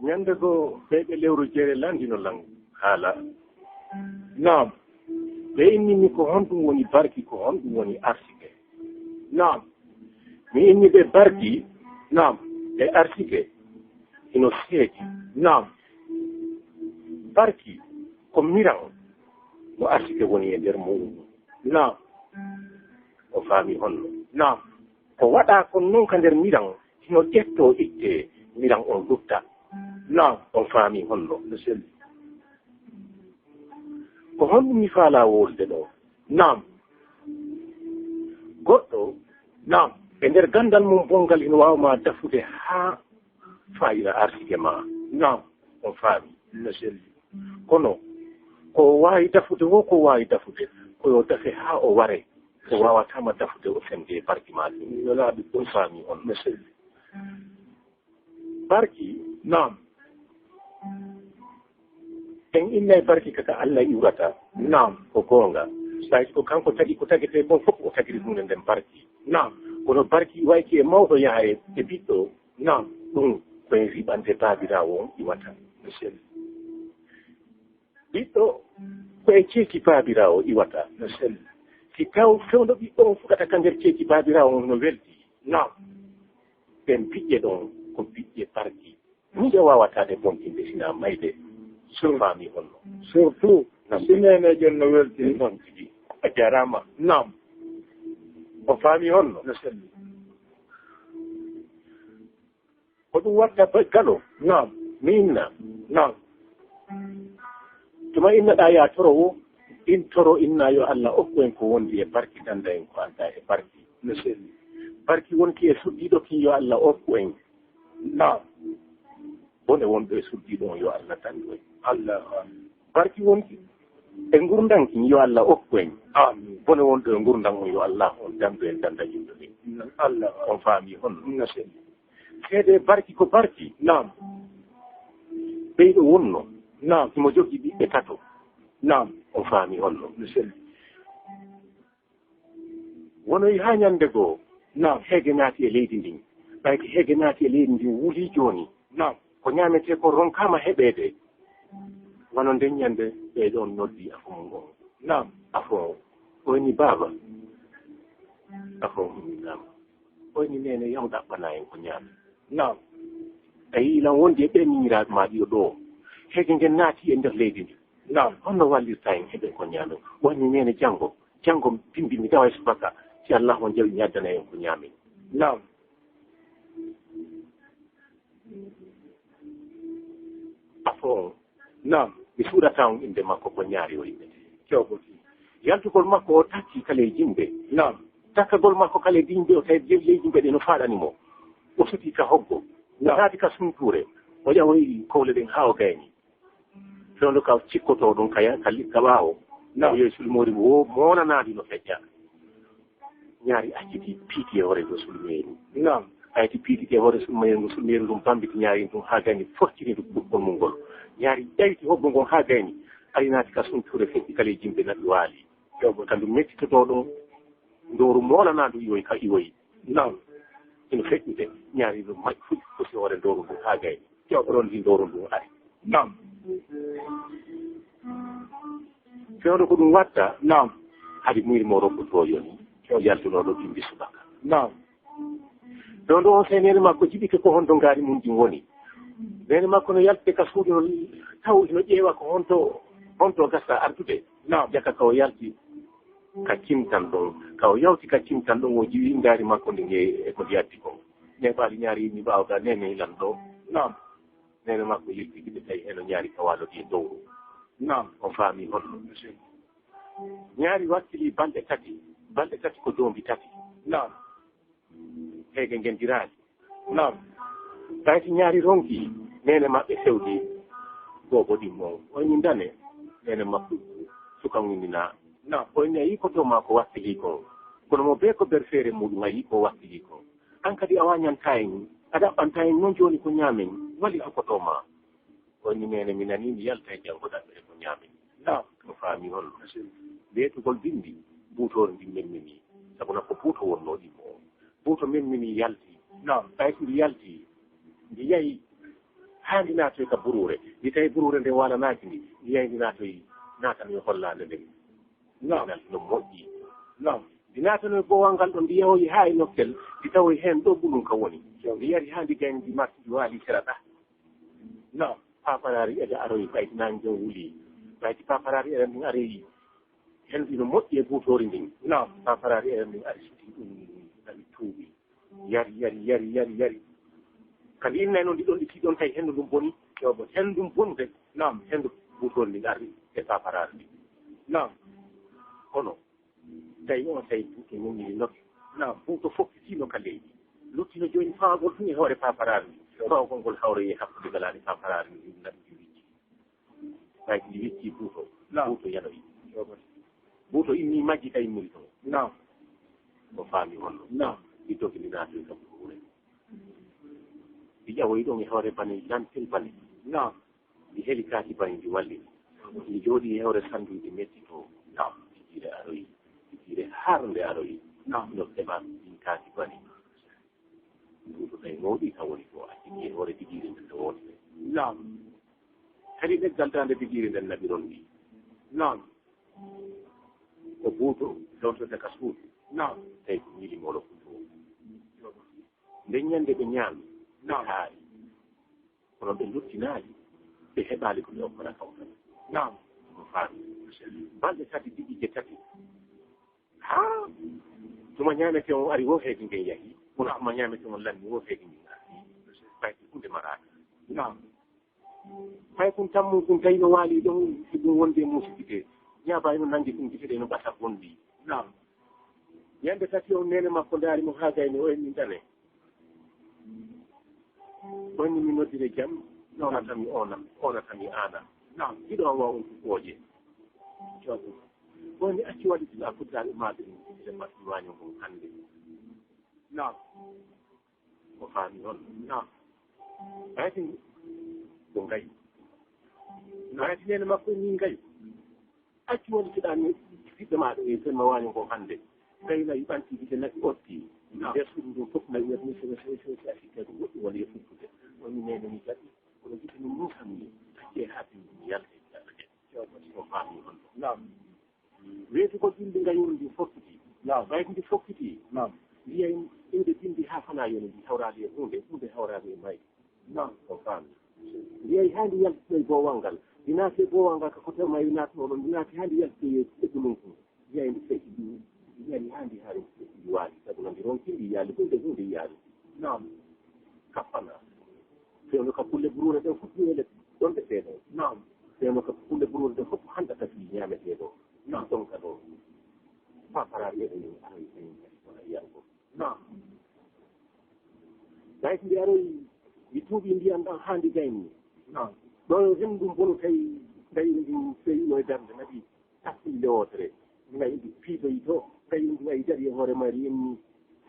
ñande ko ɓeɓe lewru jeere landino lang haala naam ɓe innimi ko honɗum woni barki ko honɗum woni arsike naam mi inni ɓe barki naam e arsike ino seedi naam barki ko miran mo arsike woni e nder muɗum naam o faami honno naam ko waɗa kon noon ka nder miran hino ƴetto itte miran on lutta naam on faami honno no selli ko honɗum mi faala wolde ɗo naam goɗɗo naam e nder gandal mum bongal ina wawma dafude haa fayira arsike ma naam on faami no selli kono ko wawi dafude wo ko wawi dafude koyo dafe haa o ware ko wawatama dafude o sende barki ma ɗum yolaaɓe on faami on no selli barki naam en innay barki kaka Allah iwrata naam ko goonga sayi ko kanko tagi ko tagete bon fof o tagiri ɗum e nden barki naam kono barki wayki e mawɗo yaha e ɓiɗɗo naam ɗum koye riɓande baabirawo on iwata no selli ɓiɗɗo koye ceeki baabirawo iwata no selli si taw fewndo ɓiɗɗo on fuɗata ka nder ceeki baabirawo on no weldi naam ɓen biƴƴe ɗon ko biƴƴe barki miɗe wawatade bontinde sina mayde so faami honno surtout sinenejon no welti noon tigi a jarama naam o faami honno no selli ko ɗum watta galo naam mi inna naam tuma innaɗa ya torowo in toro inna yo Allah okku en ko wondi e barki danda en ko adda e barki no selli barki wonki e suɗɗiɗo kin yo Allah okku en naam bone wonɗo e suɗɗiɗo on yo Allah dandu en Allah barki wonki e gurdanki yo Allah okku en amin bone wonɗo e gurdan on yo Allah on dandu en danda yimɓe ɓe Allah on faami on no selli seede barki ko barki naam ɓeyɗo wonno naam himo jogii ɓiɓɓe tato naam on faami honno no selli wonoy haa ñannde goo naam heege naati e leydi ndin ɓayde heege naati e leydi ndin wuli jooni naam ko ñaametee ko ronkaama heɓeede wono nden ñannde ɓeyɗon noddi afon on naam afon oyni baaba afon humminaama oyni nene yaw ɗaɓɓanaa en ko ñaame naam a yii lan wondi e ɓe miñiraaɓe maa ɗiyo ɗoo heege ngen naati e nder leydi ndi naam honno wallirta en heɓen ko ñaamen woni nene janngo pimbi mi dawa e subaka si Allah on jawi ñaddana en ko ñaamen naam afo naam mi suuɗata on inde makko ko ñaari o yimɓe kewgoti yaltugol makko o takki kala e jimɓe naam takkagol makko kala e yimɓe o tawi leydi mbe ɗe no faaɗanimo o suti ka hoggo o taati ka sumtuure o ƴawoyi kowle ɗen haa o gayni fewndo ka cikkoto ɗum ka ɓaawo o yoyi sulmori wo monanaadi no feƴƴa ñaari acciti piiti e hoore ngo sulmeeri naam ayti piititi e hoore sulmeeri ngo sulmeeri ɗum bambiti ñaari ɗum haa gayni fortiri ɗuɓɓol mum ngol ñaari ƴayti hoggo ngon haa gayni ari naati ka sumtuure feƴƴi kala e jimɓe naɓi waali ƴewgo ka ndu mettitoto ɗum ndooru monanaadu iwoyi ka iwoyi naam ino feƴƴude ñaari ɗum maƴ fusi hoore ndooru ndu haa gayni ƴewɓe ɗon ndi ndooru ndu ari naam fewndo ko ɗum watta naam hade muyri mo roɓɓotoo yoni yaltunoɗo bimbi subaka naam fewndo on se nene makko jiɓike ko honto ngaari mum ɗin woni nene makko no yaltude ka suudu no taw no ƴeewa ko honto gasa ardude naam jaka kawo yalti ka cimtan ɗon kawo yawti ka cimtan ɗon o jiwi ngaari makko ndi eko yaddi ko neɓaali ñaari yimmi ɓaawga nene ilan ɗo naam nene makko yiltiɗiɓe tawi eno ñaari kawaalo ɗi dowru naam on faami honno ñaari wakkili balɗe tati ko doombi tati naam heege ngendiraani naam tayti ñaari ronki nene maɓɓe fewdi goobo ɗimmo oyni ndane nene makko sukamwindinaa naam oyni a yii ko dow maa ko wakkili ko kono mo bee ko berfeere muɗum a yii ko wakkili ko an kadi a wañanta en a ɗaɓɓanta en noon jooni ko ñaamen wali hankoto ma oyni nene mi nanii mi yalta e janngoɗaɓɓe ko ñaamen naam mo faami holno weetugol bindi buutoore ndi memmini sabu nako buuto wonnoo ɗimmo o buuto memmini yalti naam ɓay so ndi yalti ndi yahi haandi naatoy ka burure ndi tawi burure nde walanaaki ndi ndiyayndi naatoy naatan yo hollaande nden ngal no moƴƴi ndi naatanoy boowal ngal ɗo ndi yahoyi haa e nokkel ndi tawoy heen ɗo ɓulum ka woni ndi yari haa ndi gayni ndi marti ndi waali sera ɗa paparari ede aroyi ɓayti naani jon wuli ɓayti paparari eden ndin aroyi hen ɗino moƴƴi e buutori ndin paparari eden ndin ari suti ɗum ɗaɓi tuuɓi yari kadi innay noon ndi ɗon ɗi tiiɗon tawi henndu ɗum boni henndu ɗum bonde henndu buutori ndin arri e paparari ndi kono tawi on tawi buuto ñoññiri nokke buuto fokkitiino ka leydi luttino jooni faagol tun e hoore paparari ndi fawgol ngol hawroyi hakkude galaaɗe paparari ndi naɗi ndi wicci ɓayti ndi wicci buuto yanoyi buuto inni majji ka immiri toon o faami hollo ɗi dogi ndi naatoy kam ɓuure ɗi ƴawoyi ɗon e hoore bane lantel bane ɗi heli kaaki bane ndi walli ɗi jooɗi e hoore sanduyde metti to tijire aroyi tijire harnde aroyi no heɓa ɗin kaaki bane buuto tawi mawɗi ka woni to a jiggi e hoore tijiri nde to wonde kadi leggal dande tijiri nden naɓiron ndi ko buuto lontode ka suudu tawi ko ñili molo kuto nden ñande ɓe ñaami ɓe haari kono ɓe luttinaali ɓe heɓaali ko ɓe okkona kawtan ko faami balɗe tati diƴƴije tati haa tuma ñaamete on ari wo heedi ngen yahi kono tuma ñaamete on lanni wo heedi ngen arti ɓayti hunde maraaka hay kum tammu ɗum tawi no waali ɗon si ɗum wonde musidide ñaabayi no nanndi ɗum giteɗe no ɓata bonndi ñande tati on nene makko ndaari mo haa gayni o en min ɗane ɓonni mi noddire jam onatami onatami ana jiɗo an wa on ɓooƴe ɓonni acci waɗi tila fuddaaɓe maaɗe ɗum gitire mbaɗɗi waño ngon hannde ko faami on ɓayti ko ngayi ɓayti nene makko ni ngayi acci waɗi tiɗa ni ɓiɓɓe maaɗe e femma waño ngon hannde ngayi nayi ɓanti gite nayi otti nder suudu ndun fof nayi wiyata ni sono asike ko goɗɗi woni e fuffude woni nene ni jaɓi kono gite no muusam ni acci e haɓi yalde o faami on weeti ko bindi ngayuru ndi fokkiti ɓayti ndi fokkiti wiyay inde bindi haa fana yoni ndi hawraade e hunde hawraade e mayi o faami wiyay haa ndi yaltitoye boowal ngal ndi naati e boowal ngal ko taw mayi naatno ɗon ndi naati haa ndi yaltitoye eggulum kum wiyay ndi feƴi ɗi wiyani haa ndi haari ɗi waali sabu no ndi ronkindi yaali hunde yaali kappana fewno ka pulle buruure ɗen fof ñeele ɗon ɗe ɓeeɗo fewno ka pulle buruure ɗen fof hanɗata fi ñaamete ɗo ɗon ka ɗo paparaɓe ɗe min aroyi kañum kadi wona yiyango ɓayti ndi aroyi ndi tuuɓi ndiyam ɗan haa ndi gayni ɗo henndum bonu tawi gayni ndi feyino e darde naɓi tappille wotere ngayi ndi piidoyi to tawi ndi wayi dari e hoore mari enni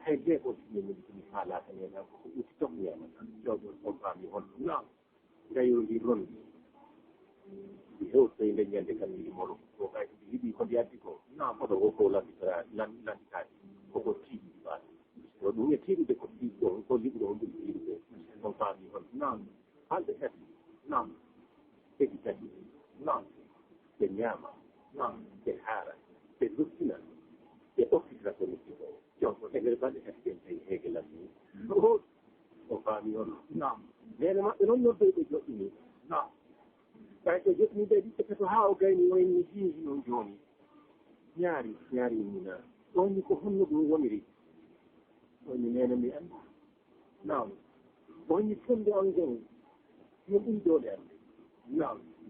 hay de ko tiɗemi ɗumi faalaka nena koko ɓuti tok ñamata jawɗon on faami holno gayiru ndi rondi ndi hewtoyi nde ñande kam yiɗi molo ko kay ndi yiɗi ko ndi addi ko oto wo ko landitaade koko tiiɗi ɗiɓaade o ɗum e tiiɗude ko tiiɗi ɗo ko liɗi ɗo ɗum tiiɗude on faami holno halɓe tati heɗi tati ɓe ñaama ɓe haara ɓe luttina ɓe okkitira ko nokki ko jonko e nder balɗe kadi ɓen tawi heegelan ni o faami on nene maɓɓe noon noddoy ɓe joɗɗini ɓay ɓe joɗɗini ɓe ɗiɓɓe kato haa o gayni wayni hiihi noon jooni ñaari mina ɗonni ko honno ɗum woniri ɗonni nene mi annda ɗonni fonde on ngon yo ɗum doole ande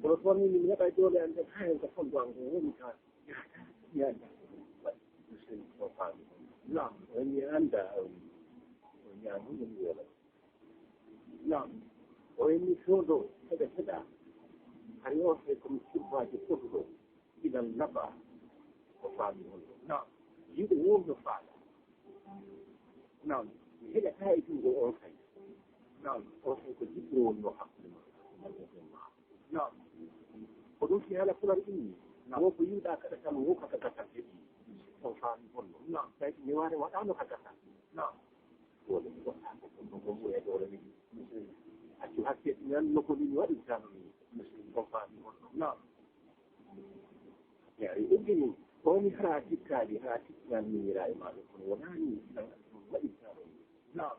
kono tonni min heɓa doole ande haa hen ko fondo an ngon woni ka yaada o faami woni annda o ñaamuɗum wela o enni sodo heɓe heɗa hay o fe comme surbaji fotuɗo iɗan naɓa o faami on yiɗo wonno faala mi heɗata e jungo on kay on kay ko jiɗɗo wonno hakkude ma ko ɗum si haala fular inni wo ko yiwɗa kaɗa tan wo kaka gatal heɓi on faami honno tawi mi waare waɗano ka gatal wole mi waɗa ko ɓuure doole ɗiɗi accu hakke nan no ko ni wadi tan ni ko fa ni no ya ini oni harati kali harati nan ni rai ma ko wonani tan wadi tan no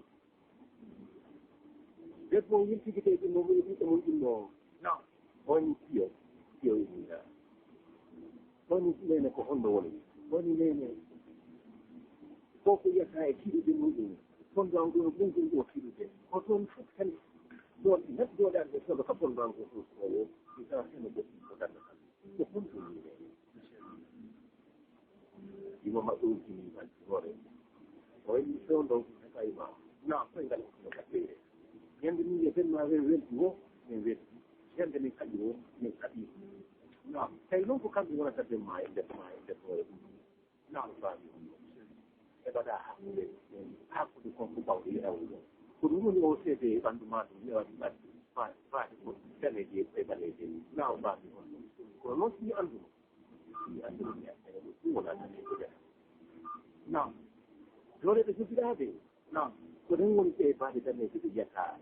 depo yinti kite ko mo yinti ko mo no oni io ni da oni ne ko hondo woni oni ne ko ko ya kai ki di mo ni kon do ngo bungu ngo ki de ko ton kan do net do da de so ko kon do ngo ko ita ne ko da ko kon do ni imo ma tu ni ba ore oni so do kai ma na ko ngal ko ka te yende ni ye ma ve ve wo ne ve yende ni ka yo ne ka di na kai non ko kan wona ta de mai de ko na ba ni e ba da ha ko ko ba ri e wo ko ru ni o se de ban du ma du ne ba ba ko te ne je e ba le je na ba ni ko no si andu ne e ko na ne ko de na dole da su da de na ko den woni e ba de ne su ya ta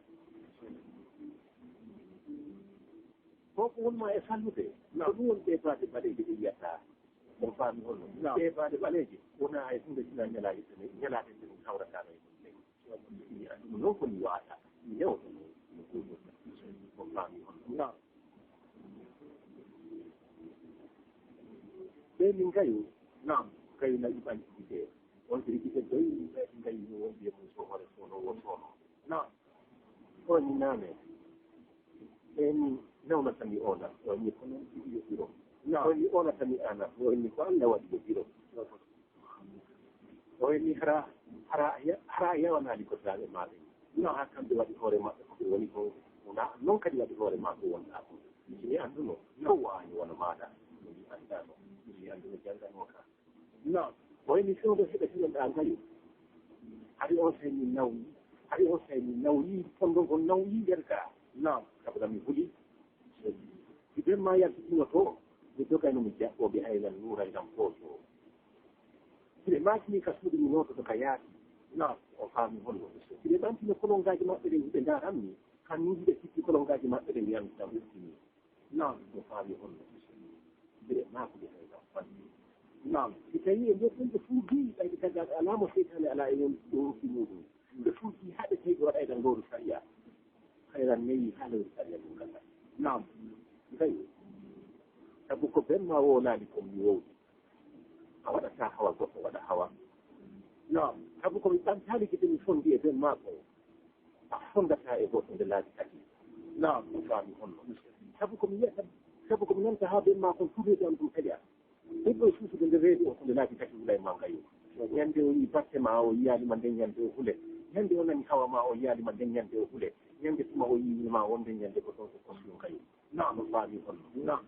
ko ma e salute na ko woni e ba de ya ta mo fa mi hono e ba de baleji ona ay tunde sina nyala itene nyala de ni hawra ta no no ko ni wata ni yo mo fa mi hono na be min kayu na kayu na iban ide on ti ki do yi ngai no on bi ko so hore so no na ko ni na me en no ma tami ona o ni ko no yo tiro na o ni ona tami ana o ni ko alla wa di tiro o ni hara ya wana di ko tale ma no ha kan de wa di hore ma ko woni ko na non ka di wa di hore ma ko won ta ko ni andu no wa ni wana ma da ni anda no ni andu ne janga no ka no o ni so do se de da ngai hari o se ni nawi fondo ko nawi yerka no ka ba mi huli ibe ma ya tino to di to kai no mi ja o bi ai la nura ila foto ile ma ni ka su di no to kaya no o fa mi hono ile ban tino ko non gaji ma de de da rammi kan ni de ti ko non gaji ma de de yan ta wuti no o fa mi hono ile ma ko de da fa no kai ni ndo kun fu bi ai ka ga alamo sai kana ala ayyun do fi mu da fu ki hada kai ga ai dan go sariya khairan ne halu sariya ko kana no kai abu ko ben ma wona ni ko mi wo awada ta hawa ko wada hawa no abu ko tan tali ki ni fondi e ben ma ko fonda ta e ko de la taki no ko fa mi hono abu ko mi ya abu ko mi nan ta ha ben ma ko tude dan du kaya e ko su su de redo ko de la taki ulai ma kayo yande o yi patte ma o yali man den yande o hule yande o nani hawa ma o yali man den yande o hule yande tuma o yi ma on den yande ko to ko su kayo no ko fa mi hono no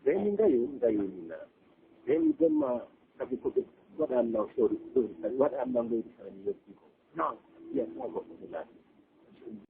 Then na. Then sabi ko what I'm now sure what I'm now going to tell you people. No, yes, I got the last.